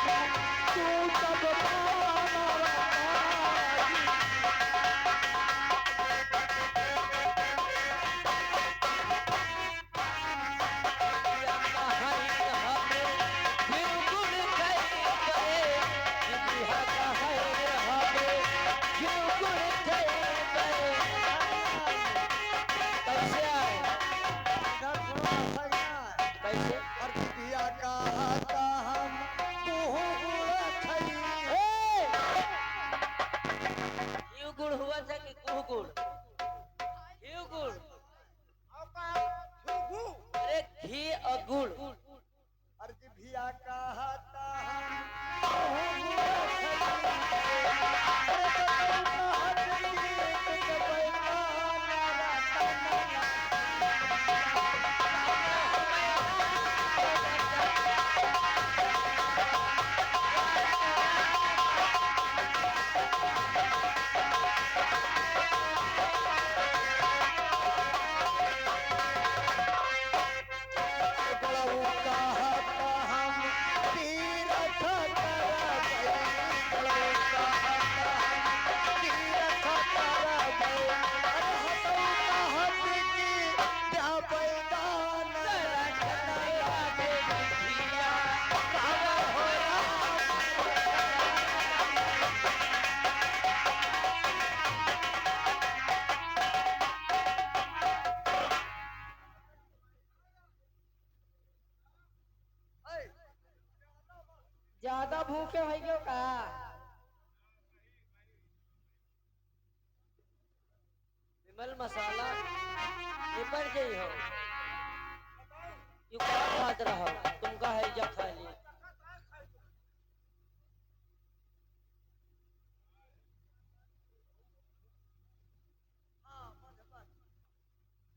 तू सब पाना गुड़ हुआ था कि कुह गुड़ घी गुड़ अरे घी और गुड़ अर्ज भिया कहता ज्यादा भूखे है क्यों का विमल मसाला निपट गई हो यू क्या खात रहो तुमका है जा खा लिया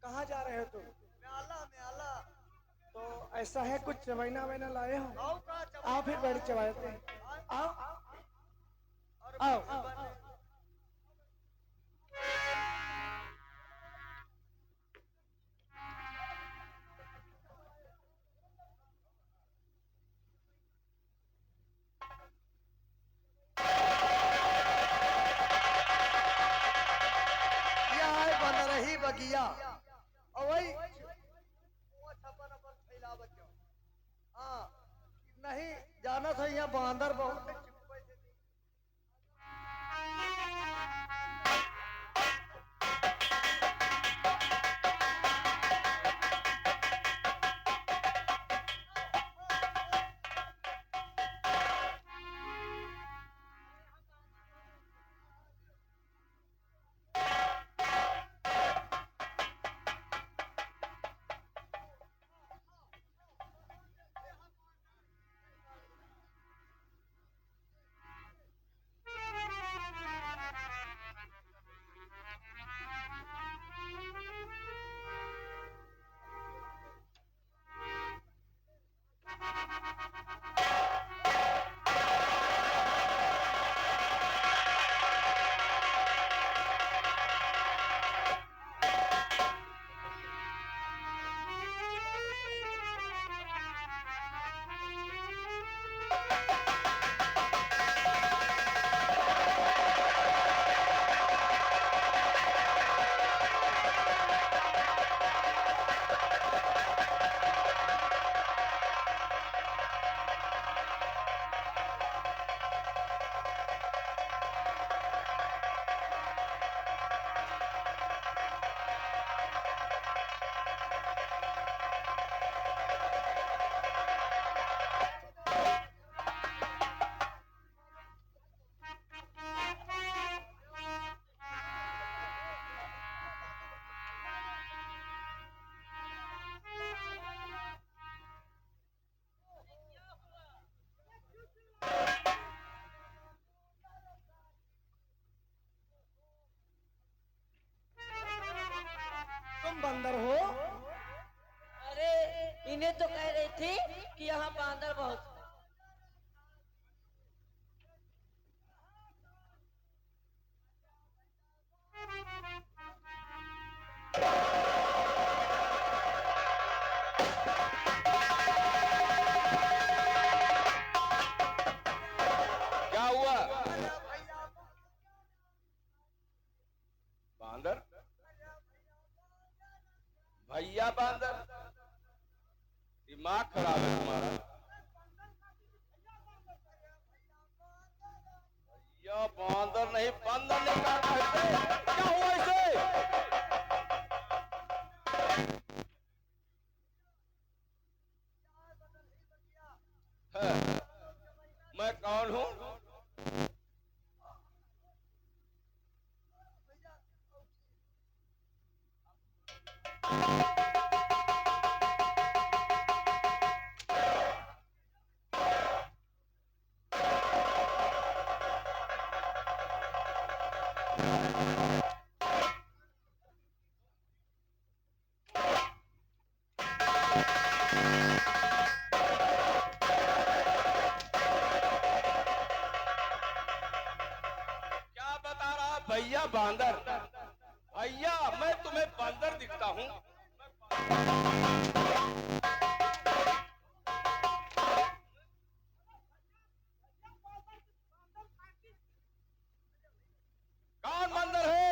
कहाँ जा रहे हो तुम? म्याला तो ऐसा है कुछ चवैना वैना लाए हो? आओ फिर बैठ चबाते हैं। आओ आओ यह है बंदरही बगिया और वही हाँ नहीं जाना था यहाँ बांदर बहुत है। तुम बंदर हो? अरे इन्हें तो कह रही थी कि यहाँ बांदर बहुत बांदर, दिमाग खराब है तुम्हारा। भैया बांदर नहीं, बंदर ने काटा है। क्या हुआ इसे? है, मैं कौन हूँ? क्या बता रहा भैया बांदर? भैया मैं तुम्हें बंदर दिखता हूँ? कौन बंदर है?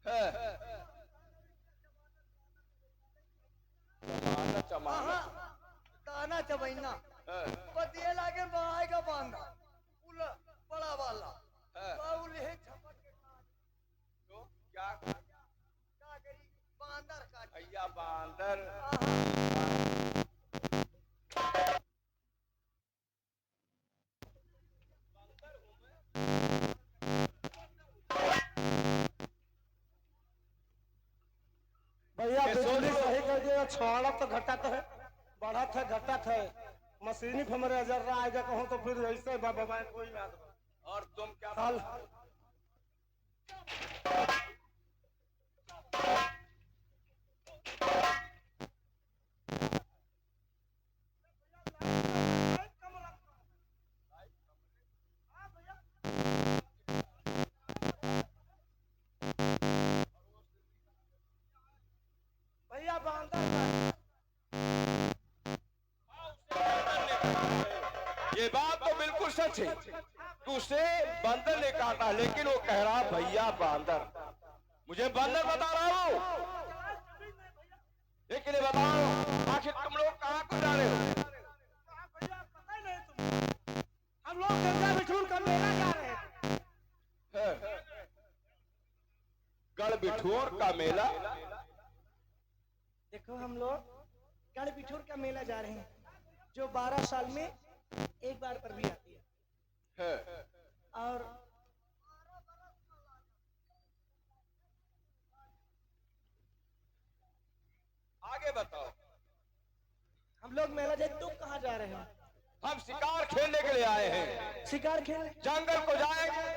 है। चमाना चमाना। दाना चबैना है। बदिए लागे आएगा बांधा बड़ा वाला है। बाउल है झपट के खा। तो क्या क्या करी बांदर काट भैया बांदर? भैया ये बिजली सोचो। सही कर दिया। छोड़ा तो घटत है, बढ़त है घटत है। मशीनी हमारे जर्रा आएगा कहूँ तो फिर ऐसे बाबा कोई ना और तुम क्या साल भैया बांधर ये बात तो बिल्कुल सच है कि उसे बंदर ने काटा, लेकिन वो कह रहा भैया बांदर। मुझे बंदर बता रहा हूँ, लेकिन ये बताओ आखिर तुम लोग कहाँ को जा रहे हो? भैया पता ही नहीं तुम। हम लोग गंगा बिठूर का मेला जा रहे हैं। है। गढ़ बिठूर का मेला? देखो हम लोग गढ़ बिठूर का मेला जा रहे हैं, जो 12 साल में एक बार पर भी आती है। है। और आगे बताओ। हम लोग मेला जाए, तुम कहाँ जा रहे हो? हम शिकार खेलने के लिए आए हैं। शिकार खेल। जंगल को जाएंगे,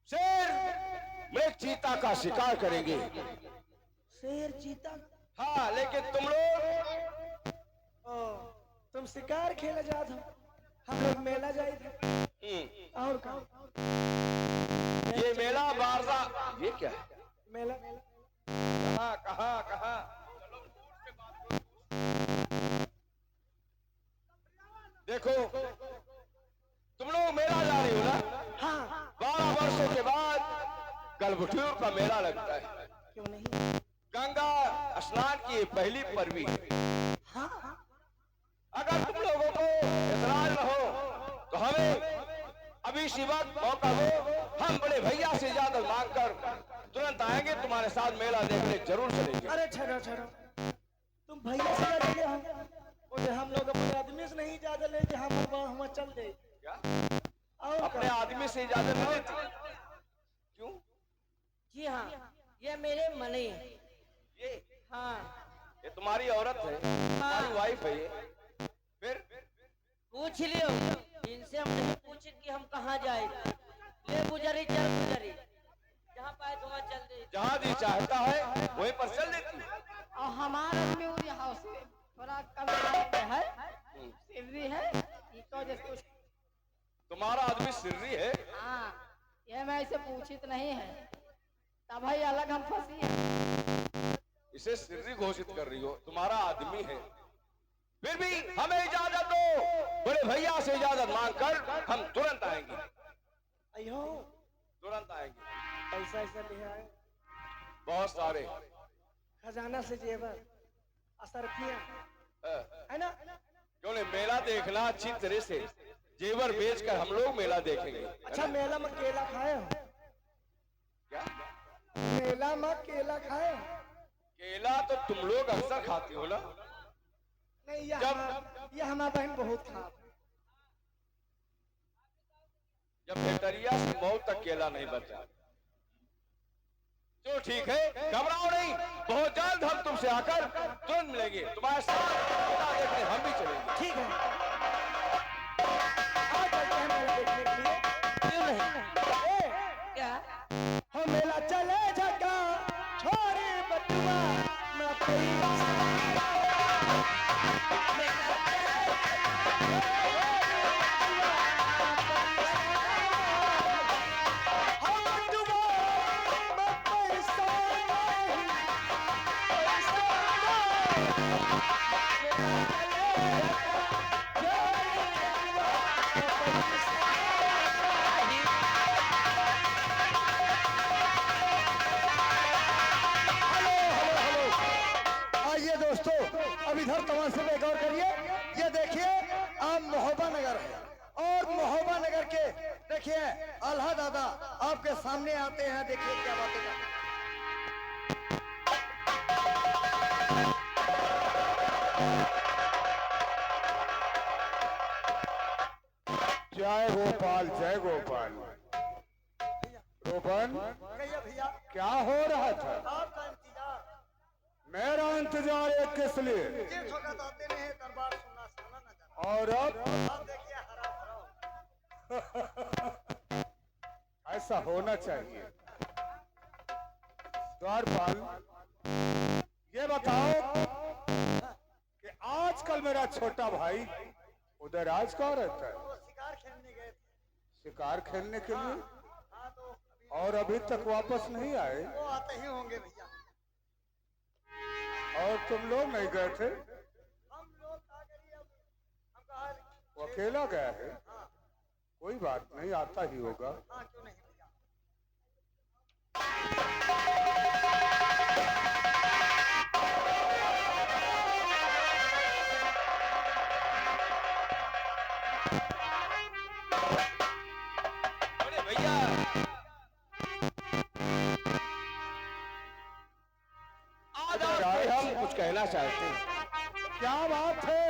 शेर मृग चीता का शिकार करेंगे। शेर चीता? हाँ, लेकिन तुम लोग ओ, तुम शिकार खेले जाते हो, हम लोग मेला जाए थे। और कहाँ? ये मेला बारसा, ये क्या है? मेला कहाँ कहाँ कहाँ? देखो तुम लोग मेला जा रही हो ना? हाँ। 12 वर्षों के बाद गलबुठूर का मेला लगता है। क्यों नहीं? गंगा स्नान की पहली परवी। हाँ। अगर तुम लोगों को इतराज न हो तो हमें अभी इसी वक्त मौका दो। हम बड़े भैया से इजाजत मांगकर तुरंत आएंगे, तुम्हारे साथ मेला देखने जरूर चलेंगे। अरे छोड़ो छोड़ो, तुम भैया से जा चले हो, और हम लोग अपने आदमी से नहीं इजाजत ले, हम चल दे। क्या? और अपने आदमी से इजाजत नहीं लेती? क्यों? जी हाँ, ये मेरे मने हैं। ये हाँ, ये तुम्हारी औरत है, तुम्हारी वाइफ है ये। फिर पूछ लियो इनसे। हम नहीं पूछे कि हम कहाँ जाए। ले गुजरी चल गुजरी, जहाँ पाए वहाँ चल दे। जहाँ जी चाहता है वहीं पर चल देती है। और हमारा आदमी वो यहाँ से थोड़ा कम है, सिर्री है, ये तो जैसे तुम्हारा आदमी सिर्री है? हाँ, ये मैं इसे पूछित नहीं है, तब भाई अलग हम फंसी है। इसे सिर्री घोषित कर रही हो, तुम्हारा आदमी है। फिर भी हमें इजाजत दो, बड़े भैया से इजाजत मांगकर हम तुरंत आएंगे। अयो तुरंत आएंगे। पैसा ऐसा ले आए। बहुत सारे खजाना से जेवर असरफियां है ना। क्यों नहीं, मेला देखना अच्छी तरह से, जेवर बेचकर हम लोग मेला देखेंगे। अच्छा मेला में केला खाए हो? क्या मेला में केला खाए हो? केला तो तुम लोग अक्सर खाते हो ना। नहीं जब ये हमारा बहन बहुत खा। जब भेटरिया से मौत तक केला नहीं बचा। तो ठीक है, घबराओ नहीं, बहुत जल्द हम तुमसे आकर तुरंत मिलेंगे। तुम्हारे साथ मेला देखने हम भी चलेंगे। ठीक है आ चलते हैं मेला देखने के लिए। क्यों नहीं? ए, क्या? हम मेला चले जगा छोरे बटुआ मैं कोई हम बटुआ मैं पैसा नहीं, पैसा आइए दोस्तों, अब इधर तमाशे में गौर करिए। ये देखिए आप महोबा नगर है और महोबा नगर के देखिए आल्हा दादा आपके सामने आते हैं। देखिए क्या बातें करते हैं। जय गोपाल जय गोपाल। रोपन कहिए भैया क्या हो रहा था? आपका इंतजार मेरा इंतजार एक किस लिए? जिस वक्त आते नहीं दरबार सुना साना न जाना। और अब आप देखिए हरा भरा ऐसा होना चाहिए। द्वारपाल ये बताओ कि आजकल मेरा छोटा भाई उधर आज कहाँ रहता है? वो शिकार खेलने गए थे। शिकार खेलने के लिए? हाँ तो अभी और अभी तक वापस नहीं आए? वो आते ही होंगे भैया। और तुम लोग नहीं गए थे? हम लोग आ गए अब हम कहा वो अकेला गया है? हाँ कोई बात नहीं, आता ही होगा। हाँ क्यों नहीं भैया। अरे भैया, आज आपसे हम कुछ कहना चाहते हैं। क्या बात है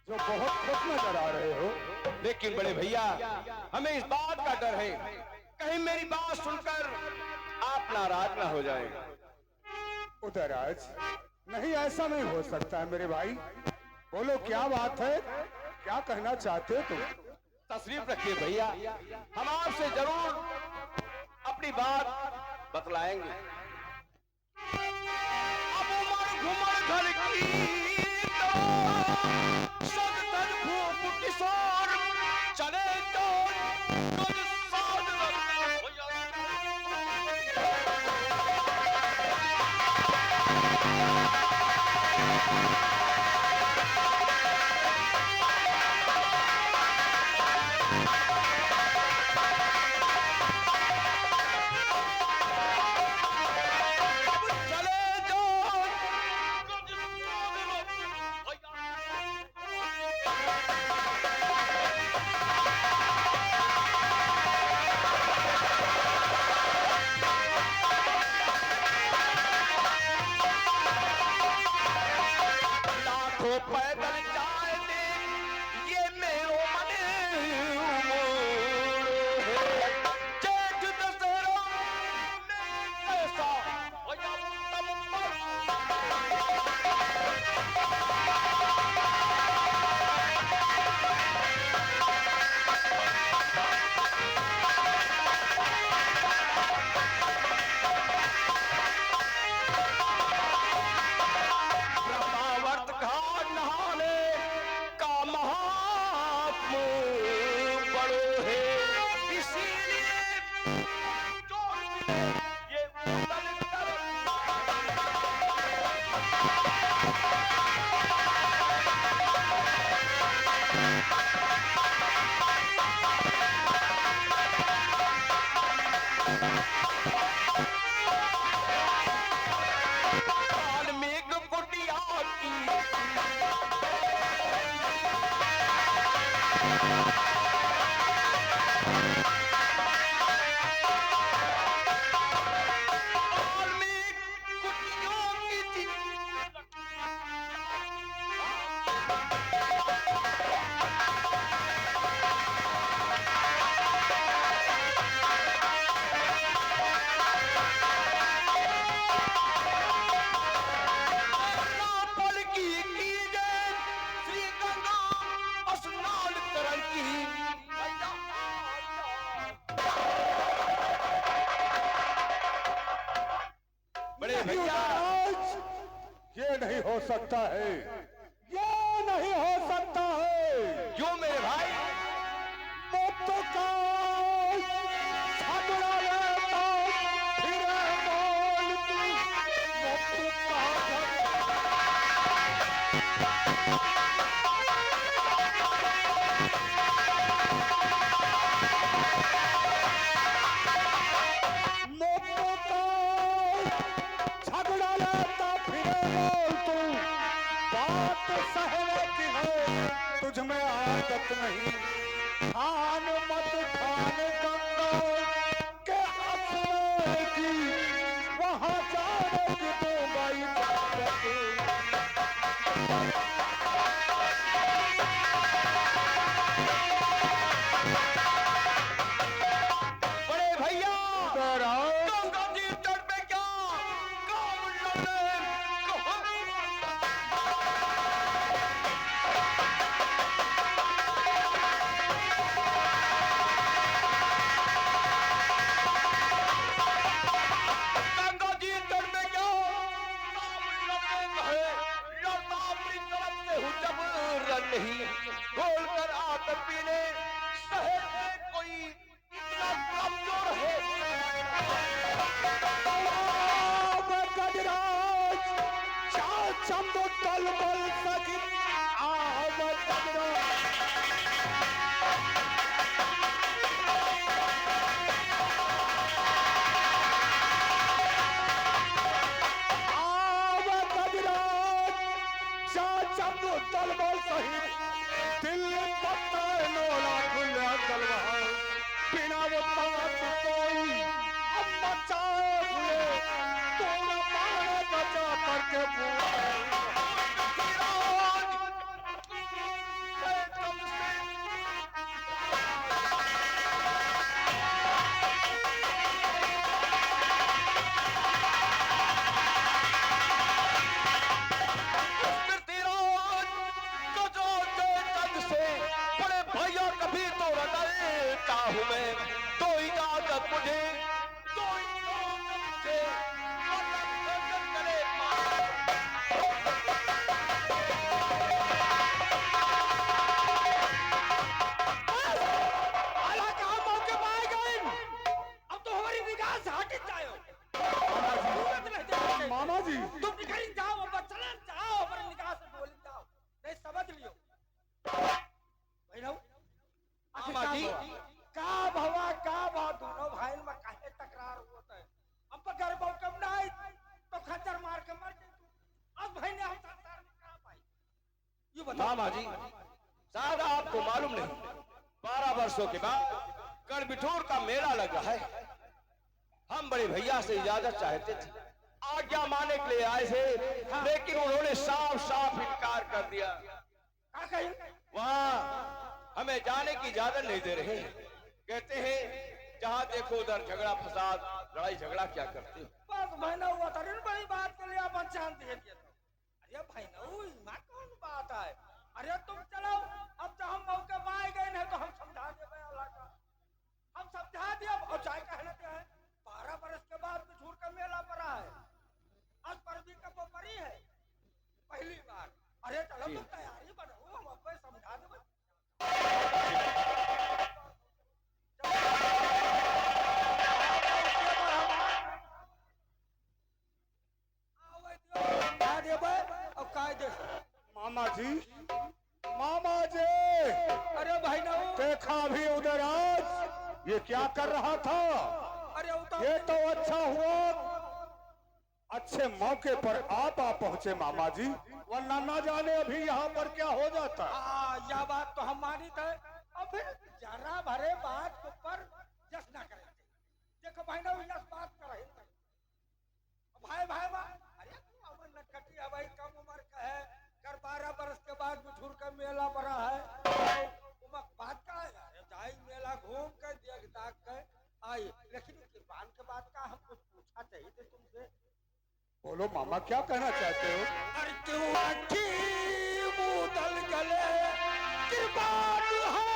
जो बहुत खुश नजर आ रहे हो? लेकिन बड़े भैया, हमें इस बात का डर है कहीं मेरी बात सुनकर आप नाराज ना हो जाएं। उधर आज नहीं, ऐसा नहीं हो सकता है मेरे भाई। बोलो क्या बात है, क्या कहना चाहते हो तुम? तशरीफ रखिए भैया, हम आपसे जरूर अपनी बात बतलाएंगे। अब उमर घुमर घर की तो सदतन भूप किशोर चले तो कुछ साध चले जाओ कुछ लाखों पैदल जाए थे ये मेरो मन मोड़ है। जेठ दशहरा में ऐसा होया तम पर। ब्रह्मावर्त घाट नहाने का महात्म बड़ो है, इसीलिए जो मिले ये उतन कर। और मैं कुटियों की पलकी की जय श्री गंगा स्नान करन की बड़े भैया महाराज, ये नहीं हो सकता है, ये नहीं हो सकता है। क्यों मेरे भाई? मुक्त का झगड़ा लेता फिरे बोल तू, मुक्त का झगड़ा लेता फिरे बोल तू, बात सहने की है तुझ में आदत नहीं। ठान मत ठान गंगा के अपने की, वहां जाने की तो भाई बड़े भैया इधर आओ। गंगा जी तट पे क्या काम लड़े कहो। गंगा जी तट पे क्या काम लड़े कहे, लड़ता अपनी तरफ से हूँ जब रन नहीं, घोल कर आकर पीने शहर में कोई इतना कमजोर है। गजराज चाल चंदो तल बल सजित आव गजराज। आव गजराज चाल चंदो तल बल सहित, दिल पत्ता नोला खुला तलवार, बिना वो बात कोई अब बचाए हुए तोड़ा मारे बचा करके पूरा। बड़े भैया कभी तो रटता हूँ मैं, तो इजाजत मुझे, तो इजाजत मुझे, मतलब करे अब तो हमारी निगाह से हट जाओ। मामा जी तुम निकल जाओ, अब चलन जाओ, हमारी निगाह से बोल जाओ, नहीं समझ लियो। मामा जी का भवा का बा दोनों भाई में काहे तकरार होता है। अब घर बहु कम नहीं तो खच्चर मार के मर जाए तू। अब भाई ने हम संसार में कहां पाई ये बताओ। मामा जी शायद आपको मालूम नहीं, 12 वर्षों के बाद कड़बिठोर का मेला लग रहा है। हम बड़े भैया से इजाजत चाहते थे, आज्ञा माने के लिए आए थे, लेकिन उन्होंने साफ साफ इनकार कर दिया। का कही वहाँ हमें जाने की इजाजत नहीं दे रहे, कहते हैं जहाँ देखो उधर झगड़ा फसाद लड़ाई झगड़ा क्या करते हो। बस महीना हुआ था इन बड़ी बात के लिए अपन चांद दे दिया था। अरे भाई ना कौन बात है। अरे तुम चलो, अब तो हम मौके पाए गए नहीं तो हम समझा दे अल्लाह का, हम समझा दिया। और चाहे कहने हैं 12 बरस के बाद बिछूर का मेला पड़ा है, आज परवी का पोपरी है पहली बार। अरे चलो तुम तैयारी बनाओ, हम अब समझा दे। मामा जी, मामा जी, अरे भाई ना देखा भी उधर आज ये क्या कर रहा था। अरे ये तो अच्छा हुआ, अच्छे मौके पर आप आ पहुंचे मामा जी। वरना ना जाने अभी यहाँ पर क्या हो जाता। यह बात तो हम मानी थे और फिर जरा भरे बात के ऊपर जस ना करे देखो भाई ना यस बात कर रहे भाई भाई अरे तू अमर नटखटी है भाई, कम उम्र का है, कर 12 बरस के बाद बिठूर का मेला बड़ा है, उमक बात का है यार, जाई मेला घूम कर देख दाख कर आई, लेकिन कृपान के बात का हम कुछ पूछा चाहिए थे तुमसे। बोलो मामा क्या कहना चाहते हो? अरे क्यों रखी मुदल गले कृपान है।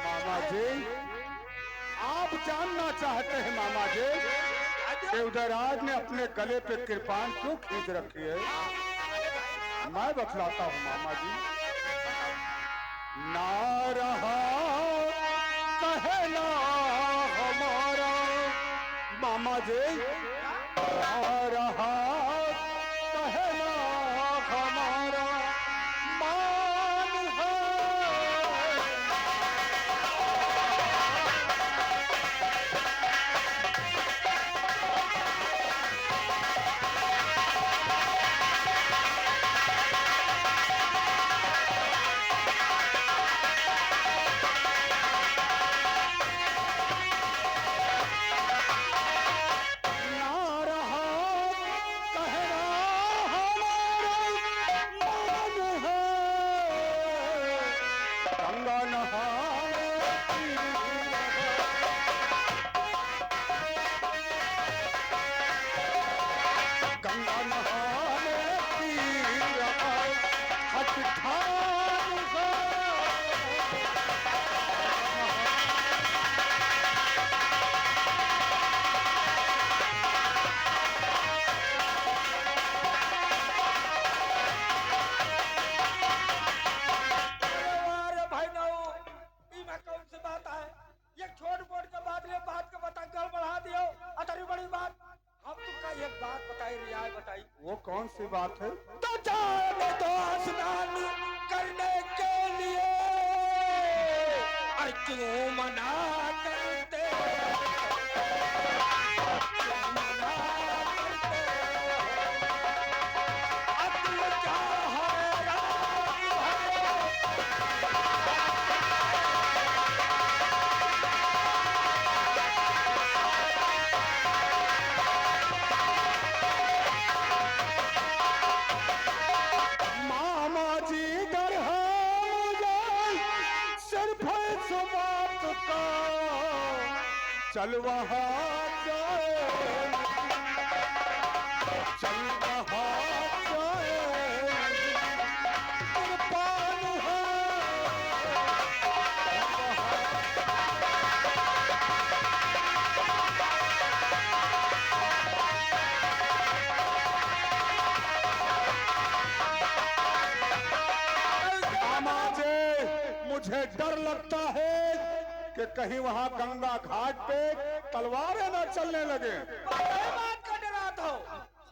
मामा जी आप जानना चाहते हैं मामा जी कि उदयराज ने अपने गले पे कृपान क्यों खींच रखी है? मैं बतलाता हूँ मामा जी। ना रहा कहना हमारा मामा जी, ना रहा कहना हमारा मान है। वो कौन सी बात है? तो जाने दो स्नान करने के लिए, और क्यों मना करते हो? क्यों मना करते हो? अक्ल क्या है राम है? चल वहाँ जाए, चल वहाँ जाए, कृपान है। मामा जी मुझे डर लगता है कि कहीं वहां गंगा घाट पे तलवारें न चलने लगे। बात का डरात हो।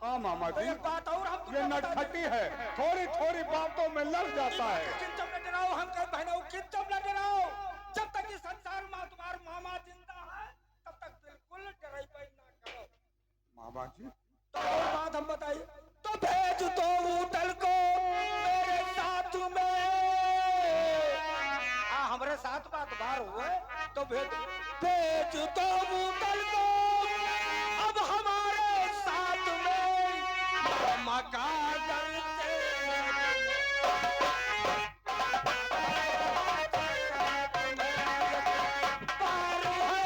हाँ मामा जी, एक बात और हम ये नटखटी है, थोड़ी थोड़ी बातों में लड़ जाता है। किंतु न डराओ, हम कह बहनों किंतु न डराओ। जब तक इस संसार में तुम्हारा मामा जिंदा है तब तक बिल्कुल डराई पे ना करो। मामा जी तो और बात हम बताइए, तो भेज दो उदल को मेरे साथ में। हमारे साथ बात बार हुए तो भेज दो उदल को अब हमारे साथ में। मका करते पार है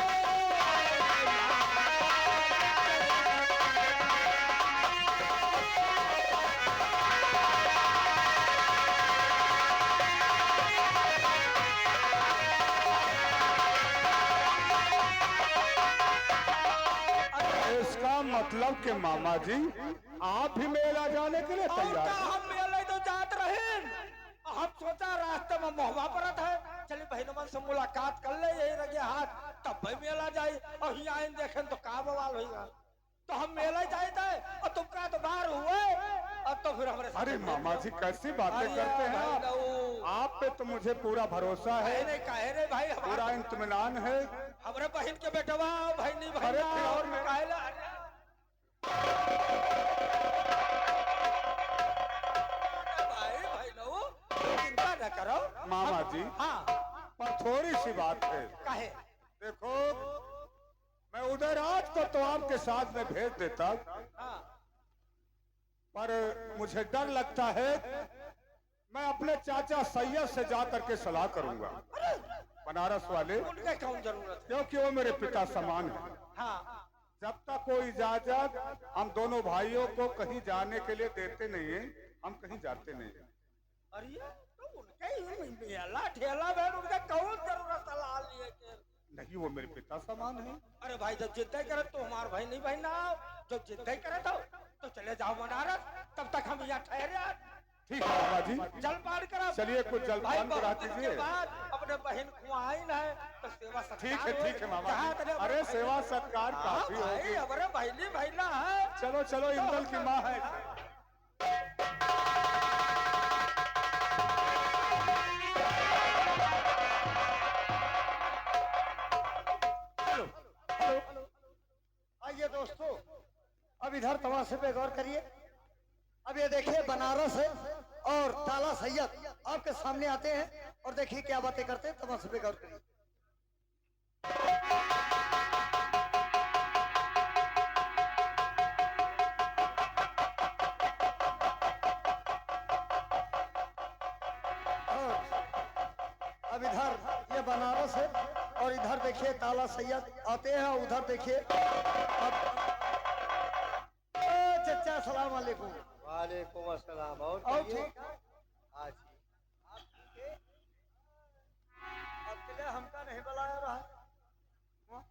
मतलब कि मामा जी आप भी मेला जाने के लिए और तैयार का हैं? हम मेले तो जात रहे हम सोचा रास्ते में महुआ परत है चलिए बहनमन से मुलाकात कर ले यही लगे हाथ तब भाई मेला जाए और यहाँ आइन देखे तो का बवाल होगा तो हम मेला जाए थे और तुम का तो बाहर हुए अब तो फिर हमारे अरे मामा जी कैसी बातें करते हैं आप पे तो मुझे पूरा भरोसा है, कहे रे भाई पूरा इत्मीनान है। हमारे बहन के बेटवा भाई नहीं भाई अरे फिर और मैं- भाई भाई लो चिंता न करो मामा जी हाँ पर थोड़ी सी बात है। कहे देखो मैं उदयराज को तो आपके साथ में भेज देता, हाँ पर मुझे डर लगता है मैं अपने चाचा सैयद से जा करके सलाह करूंगा बनारस वाले, उनके कौन जरूरत है क्योंकि वो मेरे पिता समान है। हाँ जब तक कोई इजाजत हम दोनों भाइयों को कहीं जाने के लिए देते नहीं है, हम कहीं जाते नहीं है। अरे तो उनके ही मेला ठेला में उनका कौन जरूरत सलाह लिए के नहीं वो मेरे पिता समान है। अरे भाई जब जिद्द करे तो हमारे भाई नहीं भाई ना जब जिद्द करे तो चले जाओ बनारस तब तक हम यहाँ ठहरे ठीक है मामा जी, जलपान करा चलिए कुछ जलपान करा दीजिए। अपने बहन खुआइन है तो सेवा सत्कार ठीक है मामा कहा जी। तेरे अरे सेवा सत्कार काफी भाई होगी। हमारे भाईली भाईला है चलो चलो इंदल की माँ है। आइए दोस्तों अब इधर तमाशे पे गौर करिए। अब ये देखिए बनारस है और ताला सैयद आपके सामने आते हैं और देखिए क्या बातें करते हैं, तमाशे पे गौर करिए। अब इधर ये बनारस है और इधर देखिए ताला सैयद आते हैं और उधर देखिए चचा सलाम वालेकुम। वालेकुम अस्सलाम। और और कहिए? ठीक है? हाँ जी। आप ठीक है? अब के लिए हमका नहीं बुलाया रहा हाँ?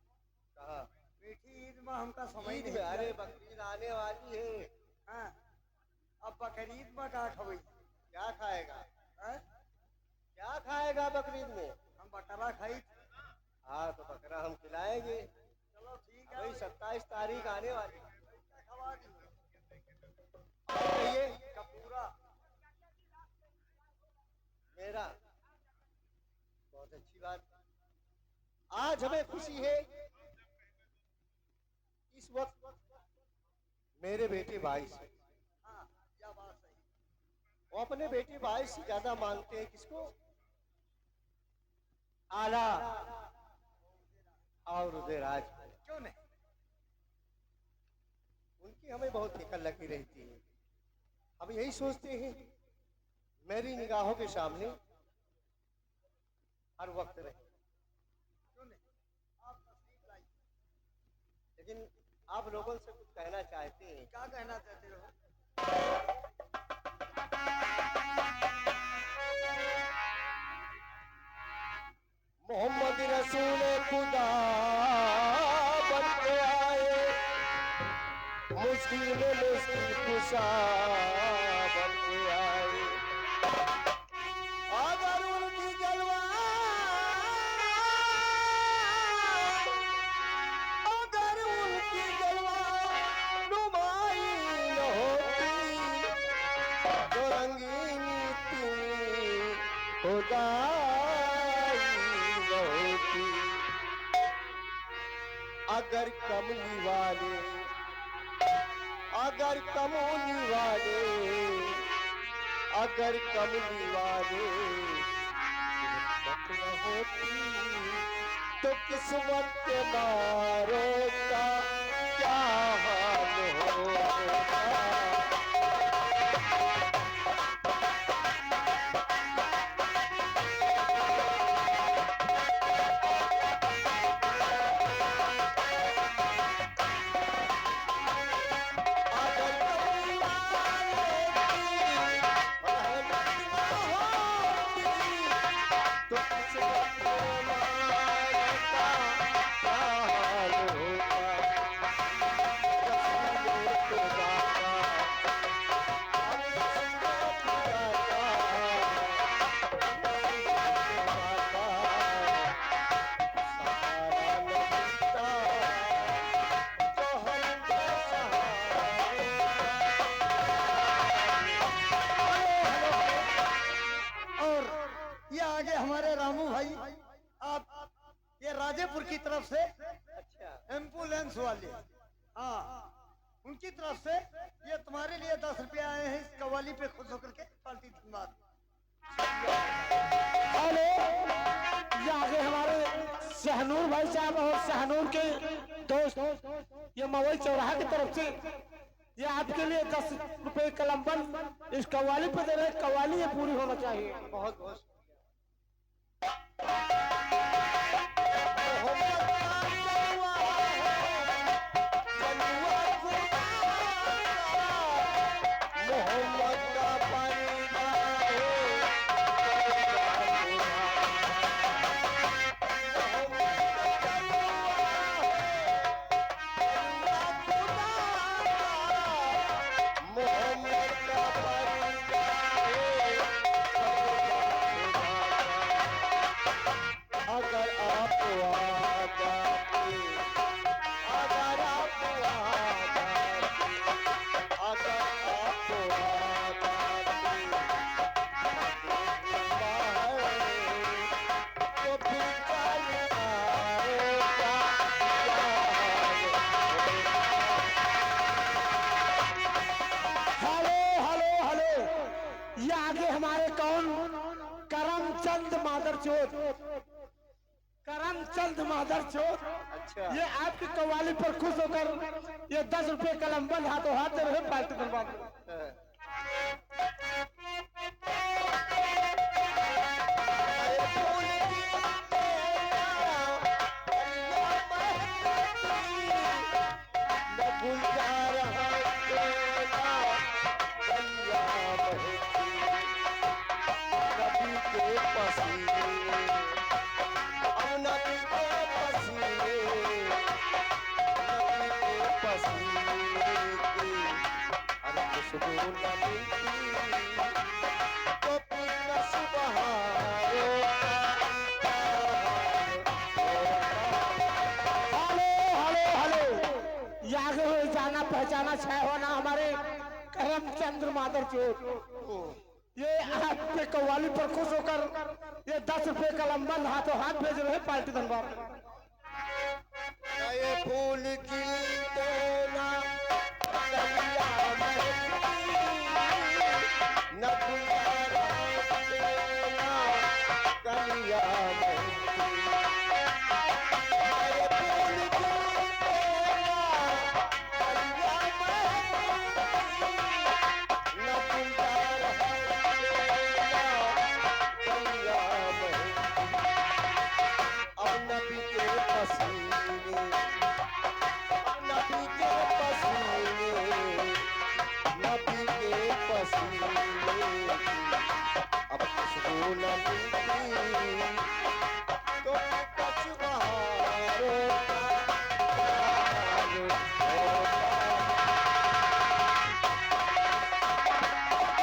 कहाँ? मीठी ईद में हमका समय ईद नहीं में दिया। अरे बकरीद आने वाली है। हाँ, अब बकरीद में का खबई क्या खाएगा? हाँ? क्या खाएगा बकरीद में? हम बकरा खाई। हाँ तो बकरा हम खिलाएंगे। चलो ठीक है। वही 27 तारीख आने वाली है। खवा दी। और कहिए? कपूरा मेरा बहुत अच्छी बात। आज हमें खुशी है इस वक्त मेरे बेटे भाई से हाँ यह बात सही। वो अपने बेटे भाई से ज्यादा मानते हैं किसको? आला और उदयराज को। क्यों नहीं? उनकी हमें बहुत फिक्र लगी रहती है। हम यही सोचते हैं मेरी निगाहों के सामने हर वक्त रहे। क्यों नहीं? आप तस्वीर लाई। लेकिन आप लोगों से कुछ कहना चाहते हैं। क्या कहना चाहते हो? मोहम्मद रसूल खुदा बन के आए, मुश्किल में मुश्किल कुशा बन के आए। अगर उनकी जलवा अगर उनकी जलवा नुमाई न होती तो रंगीनी इतनी खुदाई न होती। अगर कमली वाले अगर कमली वाले अगर कमली वाले किस्मत न होती तो किस्मत के मारों का क्या हाल होगा। अगर कमली वाले की रहमत न होती तो किस्मत के मारों का क्या हाल होगा। राजेपुर की तरफ से अच्छा एम्बुलेंस वाले, हाँ उनकी तरफ से ये तुम्हारे लिए 10 रुपया आए हैं इस कव्वाली पे खुश होकर के। पार्टी धन्यवाद। हेलो, ये आगे हमारे शहनूर भाई साहब और शहनूर के दोस्त ये मवई चौराहा की तरफ से ये आपके लिए 10 रुपए कलम्बन इस कव्वाली पे दे रहे हैं। कव्वाली ये पूरी होना चाहिए। बहुत बहुत करमचंद मादरचोद, अच्छा ये आपकी कव्वाली पर खुश होकर ये 10 रुपए कलम्बन हाथों हाथ दे रहे हैं। पार्टी धन्यवाद। जाना पहचाना छाया होना हमारे करमचंद मादरचोद, ये आपके कव्वाली पर खुश होकर ये 10 रुपए कलम्बन हाथों हाथ भेज रहे हैं। पार्टी धन्यवाद। ये फूल खिलते ना कलिया महकती, न गुलजारा तेरा कलिया महकती। ये फूल खिलते ना कलिया महकती, न गुलजारा तेरा कलिया महकती। अब नबी के पसीने, नबी के पसीने, नबी के पसीने, अब खुशबू न मिलती तो कछ बहारों का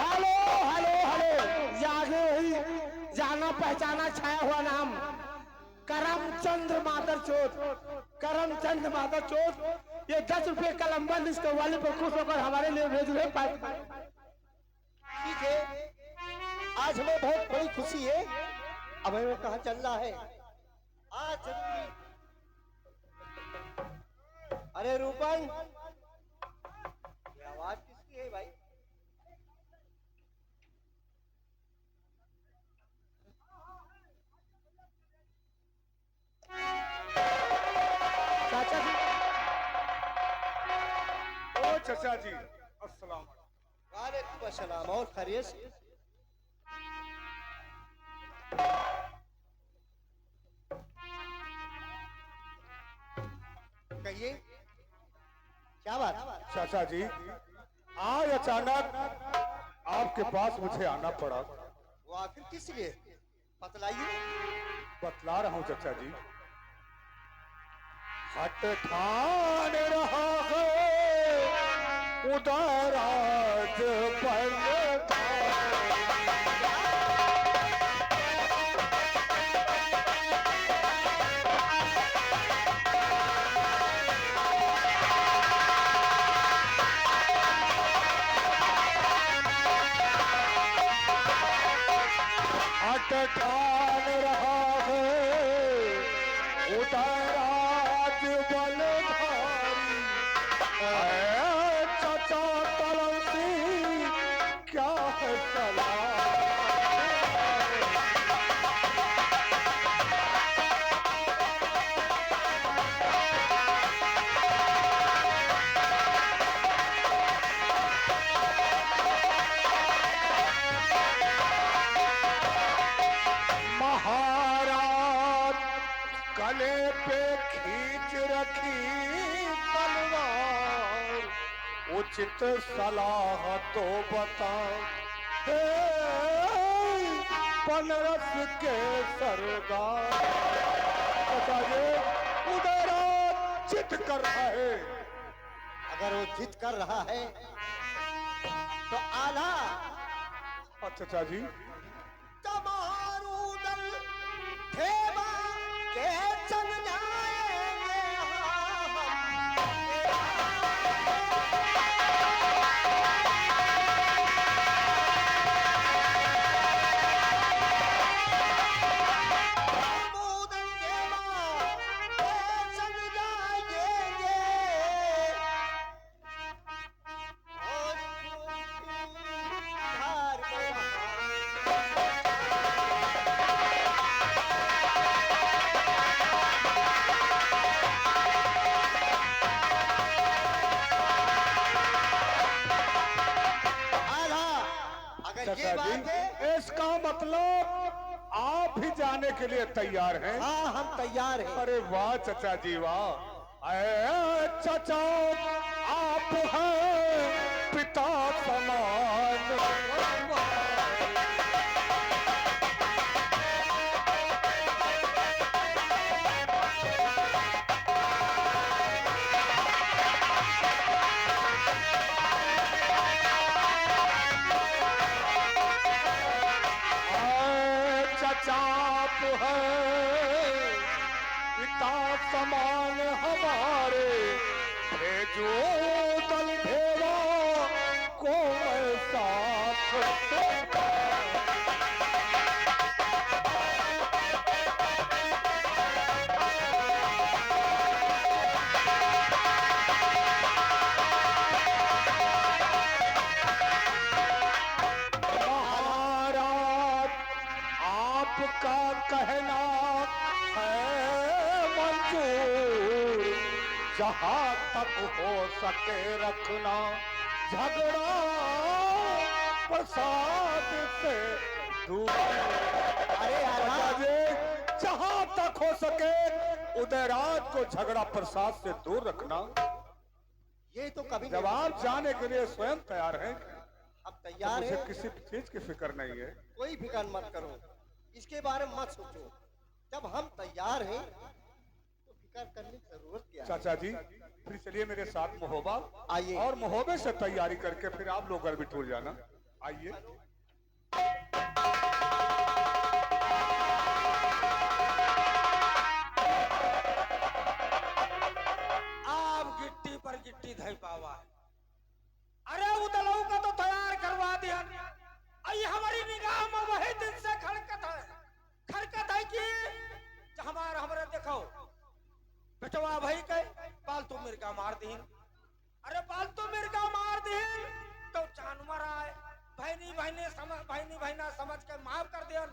हेलो हेलो हेलो, ये आगे वही जाना पहचाना छाया हुआ नाम करमचंद मादरचोद, करमचंद मादरचोद, ये 10 रुपए कलम्बन इस कव्वाली पर खुश होकर हमारे लिए भेज रहे हैं। ठीक है, आज हमें बहुत बड़ी खुशी है। अब हमें कहाँ चलना है आज जरूरी। अरे रूपन, ये आवाज किसकी है भाई? चाचा जी, ओ चाचा जी अस्सलाम वालेकुम। वालेकुम अस्सलाम। और खैरियत से? कहिए क्या बात? चाचा जी आज अचानक आपके पास मुझे आना पड़ा। वो आखिर किस लिए? बतलाइए। बतला रहा हूँ चाचा जी। हट ठान रहा है उदाराज बनता। हट ठान रहा है उदाराज सलाह। महाराज गले पे खींच रखी तलवार, उचित सलाह तो बता हे बनरस के सरदार। बताइए उधर चित कर रहा है। अगर वो जिद कर रहा है तो आला अच्छा जी, तमारू दल ठेवा के चल जाएंगे ये बात है। इसका मतलब आप भी जाने के लिए तैयार हैं? हाँ हम तैयार हैं। अरे वाह चचा जी वाह। अरे चचा आप हैं पिता समान। चाप है पिता समान हमारे, भेजो दल भेवा को मैं साथ। आपका कहना है मंजूर, जहां तक हो सके रखना झगड़ा प्रसाद से दूर। अरे आला जहां तक हो सके उदयराज को झगड़ा प्रसाद से दूर रखना। ये तो कभी जब आप जाने के लिए स्वयं तैयार हैं, अब तैयार मुझे है। किसी चीज की फिक्र नहीं है। कोई फिक्र मत करो, इसके बारे में मत सोचो। जब हम तैयार हैं तो फिक्र करने की जरूरत क्या है। चाचा जी फिर चलिए मेरे साथ महोबा, आइए। और महोबे से तैयारी करके फिर आप लोग घर भी टूर जाना। आइए। आप गिट्टी पर गिट्टी धई पावा है। अरे उदलऊ का तो तैयार करवा दिया। आई हमारी निगाह में वही दिन से खड़कत है कि हमारे देखो बेटवा भाई के पालतू मिर्गा मार दीन। अरे पालतू मिर्गा मार दीन तो जानवर आए भाईनी भाईना समझ के माफ कर दिया।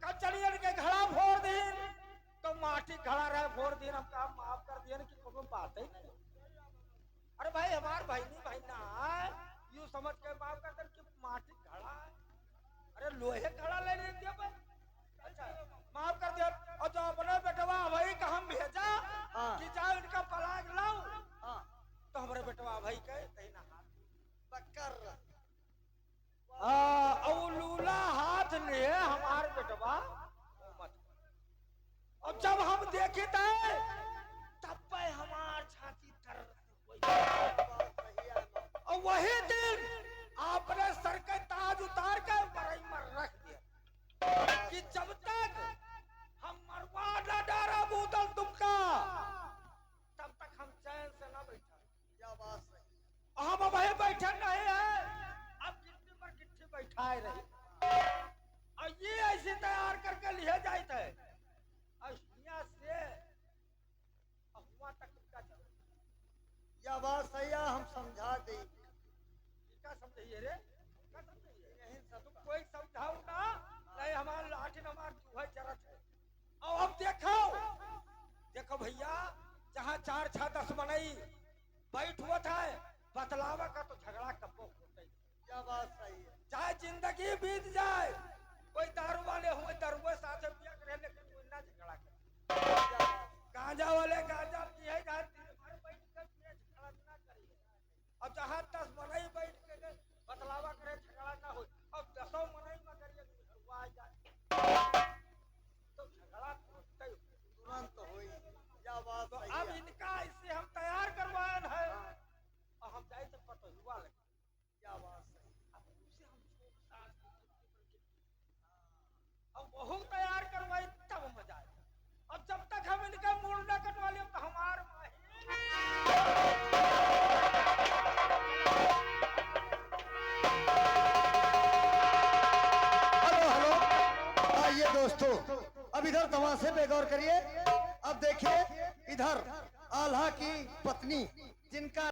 कल चलिए के घड़ा फोड़ दीन तो माटी घड़ा रहे फोड़ दीन। हम कहा माफ कर दिया कि कोनो बात ही नहीं। अरे भाई हमार भाईनी भाईना यूं समझ के माफ कर दे कि माटी घड़ा है। अरे लोहे घड़ा ले दिया भाई। अच्छा माफ कर दिया। और जो अपने बेटवा भाई का हम भेजा कि जाओ इनका पलाग लाओ, तो हमारे बेटवा भाई के तहीना हाथ पकड़ लूला हाथ ने हमारे बेटवा मत। और जब हम देखे तब पे हमार छाती तर। और वही दिन आपने सर के ताज उतार के बरई में रख दिया कि जब तक हम मरवा न डारा बूतल तुमका तब तक हम चैन से न बैठा। क्या बात है। हम वही बैठे नहीं है, अब गिट्टी पर गिट्टी बैठाए रहे। और ये ऐसे तैयार करके लिए जाए थे से हुआ तक का चलो। यह बात सही है, हम समझा दें। क्या समझिए रे, क्या समझिए। यही सब वही जरूरत है। और अब देखो देखो भैया, जहाँ 4 6 10 मनई बैठ हुआ था बतलावा का तो झगड़ा कब्बो होता ही। क्या बात सही है। चाहे जिंदगी बीत जाए, कोई दारू वाले हुए दारुए साथ पिया करे, लेकिन कोई ना झगड़ा करे। गांजा वाले गांजा पिए जाए, दिन भर बैठ कर पिए, झगड़ा ना करिए। अब जहाँ 10 मनई बैठ के बतलावा करे, झगड़ा ना हो। अब 10 मनई में करिए हुआ जाए तो झगड़ा होता ही। तुरंत होई। क्या बात तो सही अब है। इनका इससे हम तैयार करवाए है, और हम जाए तो पतहुआ लगे। क्या बात सही। अब उसे हम छोड़ सास अब बहुत तैयार करवाई तब मजा आए। अब जब तक हम इनका मूल न कटवा लिया तो हमार हेलो हेलो, आइए दोस्तों, अब इधर तमाशे पे गौर करिए। अब देखिए इधर आल्हा की पत्नी, जिनका